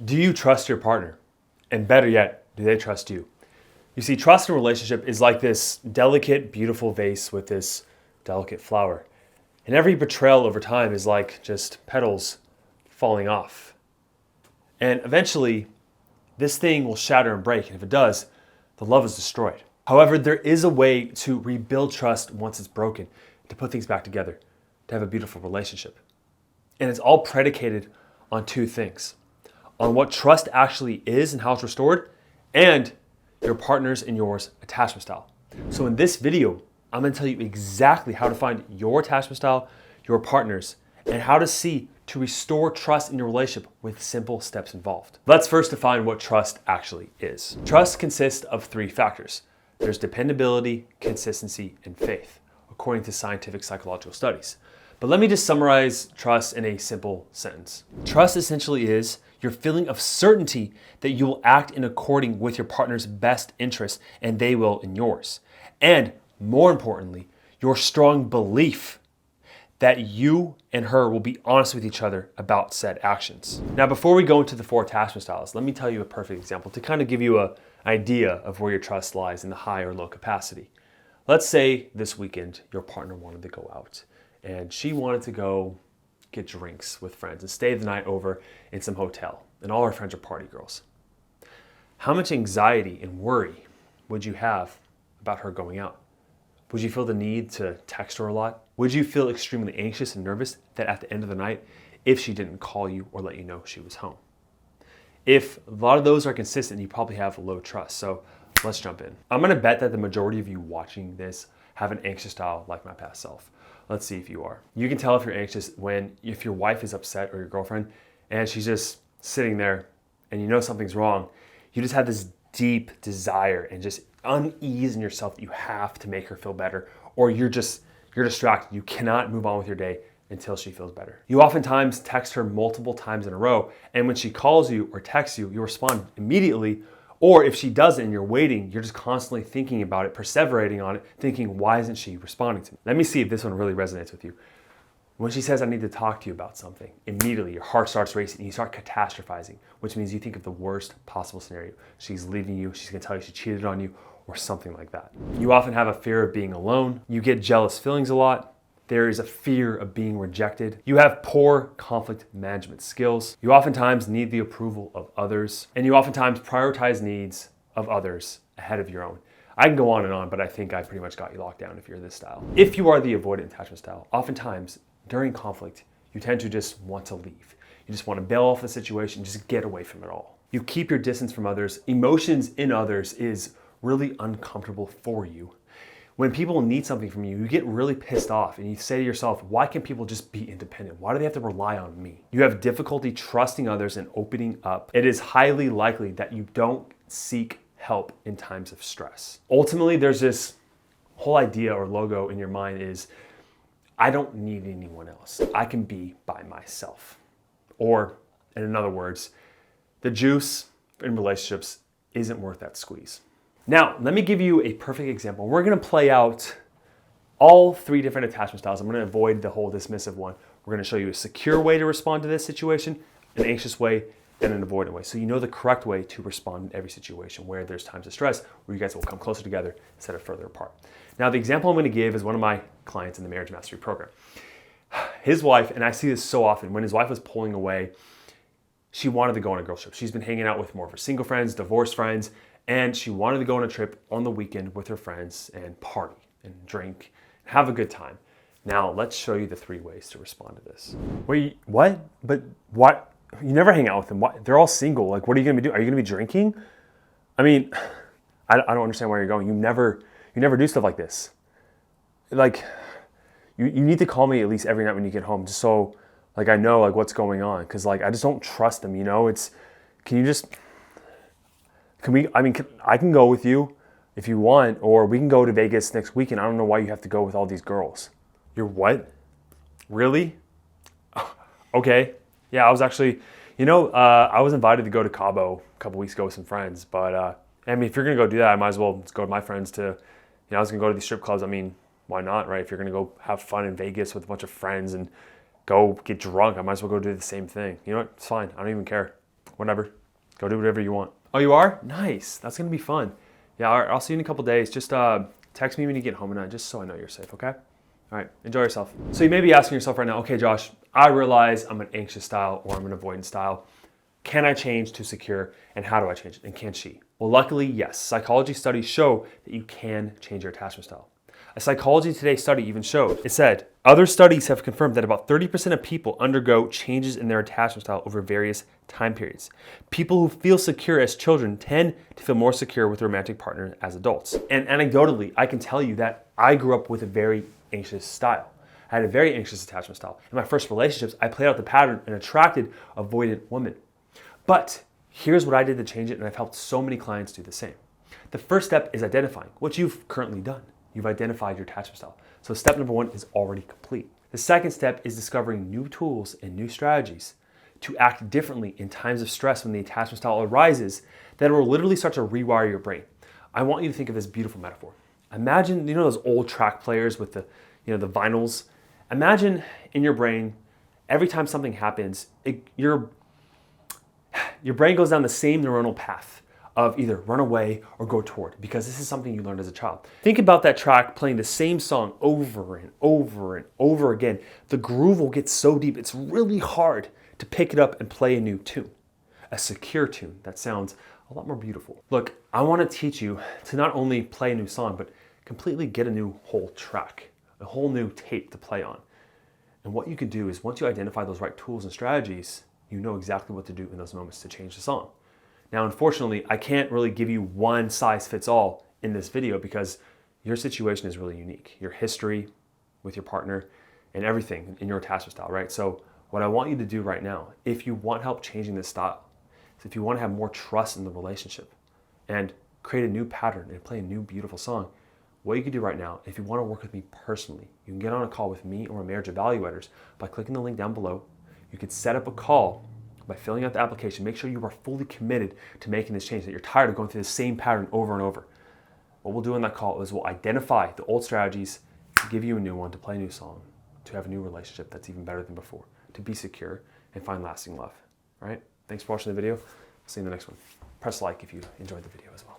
Do you trust your partner? And better yet, do they trust you? You see, trust in a relationship is like this delicate, beautiful vase with this delicate flower. And every betrayal over time is like just petals falling off. And eventually, this thing will shatter and break. And if it does, the love is destroyed. However, there is a way to rebuild trust once it's broken, to put things back together, to have a beautiful relationship. And it's all predicated on two things: on what trust actually is and how it's restored, and your partner's and yours attachment style. So in this video, I'm gonna tell you exactly how to find your attachment style, your partner's, and how to see to restore trust in your relationship with simple steps involved. Let's first define what trust actually is. Trust consists of three factors. There's dependability, consistency, and faith, according to scientific psychological studies. But let me just summarize trust in a simple sentence. Trust essentially is your feeling of certainty that you will act in according with your partner's best interest and they will in yours. And more importantly, your strong belief that you and her will be honest with each other about said actions. Now, before we go into the 4 attachment styles, let me tell you a perfect example to kind of give you an idea of where your trust lies in the high or low capacity. Let's say this weekend your partner wanted to go out and she wanted to go get drinks with friends and stay the night over in some hotel, and all her friends are party girls. How much anxiety and worry would you have about her going out? Would you feel the need to text her a lot? Would you feel extremely anxious and nervous that at the end of the night, if she didn't call you or let you know she was home? If a lot of those are consistent, you probably have low trust. So let's jump in. I'm gonna bet that the majority of you watching this have an anxious style like my past self. Let's see if you are. You can tell if you're anxious if your wife is upset or your girlfriend and she's just sitting there and you know something's wrong. You just have this deep desire and just unease in yourself that you have to make her feel better, or you're distracted. You cannot move on with your day until she feels better. You oftentimes text her multiple times in a row, and when she calls you or texts you, you respond immediately. Or if she doesn't and you're waiting, you're just constantly thinking about it, perseverating on it, thinking, why isn't she responding to me? Let me see if this one really resonates with you. When she says, I need to talk to you about something, immediately your heart starts racing and you start catastrophizing, which means you think of the worst possible scenario. She's leaving you, she's gonna tell you she cheated on you, or something like that. You often have a fear of being alone. You get jealous feelings a lot. There is a fear of being rejected. You have poor conflict management skills. You oftentimes need the approval of others, and you oftentimes prioritize needs of others ahead of your own. I can go on and on, but I think I pretty much got you locked down if you're this style. If you are the avoidant attachment style, oftentimes during conflict, you tend to just want to leave. You just want to bail off the situation, just get away from it all. You keep your distance from others. Emotions in others is really uncomfortable for you. When people need something from you, you get really pissed off and you say to yourself, why can't people just be independent? Why do they have to rely on me? You have difficulty trusting others and opening up. It is highly likely that you don't seek help in times of stress. Ultimately, there's this whole idea or logo in your mind is, I don't need anyone else. I can be by myself. Or in other words, the juice in relationships isn't worth that squeeze. Now, let me give you a perfect example. We're gonna play out all 3 different attachment styles. I'm gonna avoid the whole dismissive one. We're gonna show you a secure way to respond to this situation, an anxious way, and an avoidant way. So you know the correct way to respond in every situation where there's times of stress, where you guys will come closer together instead of further apart. Now, the example I'm gonna give is one of my clients in the Marriage Mastery program. His wife, and I see this so often, when his wife was pulling away, she wanted to go on a girl trip. She's been hanging out with more of her single friends, divorced friends, and she wanted to go on a trip on the weekend with her friends and party and drink, and have a good time. Now, let's show you the 3 ways to respond to this. Wait, what? But what? You never hang out with them. What? They're all single. Like, what are you gonna be doing? Are you gonna be drinking? I mean, I don't understand where you're going. You never do stuff like this. Like, you need to call me at least every night when you get home, just so like I know like what's going on. Cause like I just don't trust them, you know? I can go with you if you want, or we can go to Vegas next weekend. I don't know why you have to go with all these girls. You're what? Really? Okay. Yeah, I was actually, I was invited to go to Cabo a couple weeks ago with some friends, but I mean, if you're gonna go do that, I might as well just go with my friends to, I was gonna go to these strip clubs. I mean, why not, right? If you're gonna go have fun in Vegas with a bunch of friends and go get drunk, I might as well go do the same thing. You know what? It's fine. I don't even care. whatever. Go do whatever you want. Oh, you are? Nice. That's going to be fun. Yeah, all right, I'll see you in a couple days. Just text me when you get home tonight, just so I know you're safe, okay? All right, enjoy yourself. So you may be asking yourself right now, okay, Josh, I realize I'm an anxious style or I'm an avoidant style. Can I change to secure, and how do I change it, and can she? Well, luckily, yes. Psychology studies show that you can change your attachment style. A Psychology Today study even showed, it said, other studies have confirmed that about 30% of people undergo changes in their attachment style over various time periods. People who feel secure as children tend to feel more secure with romantic partners as adults. And anecdotally, I can tell you that I grew up with a very anxious style. I had a very anxious attachment style. In my first relationships, I played out the pattern and attracted avoidant women. But here's what I did to change it, and I've helped so many clients do the same. The first step is identifying what you've currently done. You've identified your attachment style. So step number 1 is already complete. The second step is discovering new tools and new strategies to act differently in times of stress when the attachment style arises that will literally start to rewire your brain. I want you to think of this beautiful metaphor. Imagine, those old track players with the vinyls. Imagine in your brain, every time something happens, your brain goes down the same neuronal path of either run away or go toward, because this is something you learned as a child. Think about that track playing the same song over and over and over again. The groove will get so deep, it's really hard to pick it up and play a new tune, a secure tune that sounds a lot more beautiful. Look, I want to teach you to not only play a new song, but completely get a new whole track, a whole new tape to play on. And what you can do is, once you identify those right tools and strategies, you know exactly what to do in those moments to change the song. Now, unfortunately, I can't really give you one size fits all in this video because your situation is really unique. Your history with your partner and everything in your attachment style, right? So what I want you to do right now, if you want help changing this style, is if you want to have more trust in the relationship and create a new pattern and play a new beautiful song, what you can do right now, if you want to work with me personally, you can get on a call with me or my marriage evaluators by clicking the link down below. You could set up a call by filling out the application. Make sure you are fully committed to making this change, that you're tired of going through the same pattern over and over. What we'll do in that call is we'll identify the old strategies, give you a new one to play a new song, to have a new relationship that's even better than before, to be secure and find lasting love. All right? Thanks for watching the video. See you in the next one. Press like if you enjoyed the video as well.